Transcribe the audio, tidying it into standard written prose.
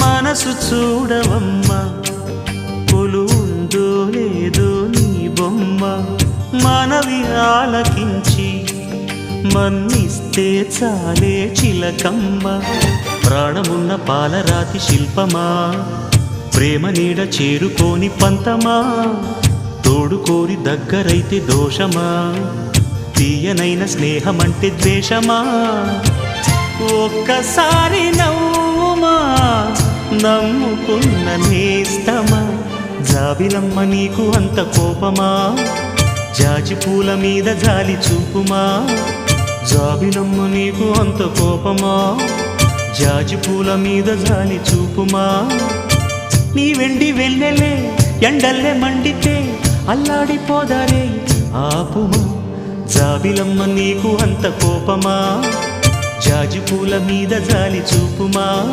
మనసు చూడవమ్మా కొలువుందో లేదో నీ బొమ్మ మనవి ఆలకించి మన్నిస్తే చాలే చిలకమ్మ ప్రాణమున్న పాలరాతి శిల్పమా ప్రేమ నీడ చేరుకోని పంతమా తోడుకోరి దగ్గరైతే దోషమా తీయనైన స్నేహమంటే ద్వేషమా ఒక్కసారి నవ్వుమా నమ్ముకున్న నేస్తమా జాబిలమ్మ నీకు అంత కోపమా జాజి పూల మీద జాలి చూపుమా జాబిలమ్మ నీకు అంత కోపమా జాజి పూల మీద జాలి చూపుమా నీ వెండి వెన్నెలే ఎండల్లే మండితే అల్లాడిపోదారే ఆపుమా జాబిలమ్మ నీకు అంత కోపమా జాజి పూల మీద జాలి చూపుమా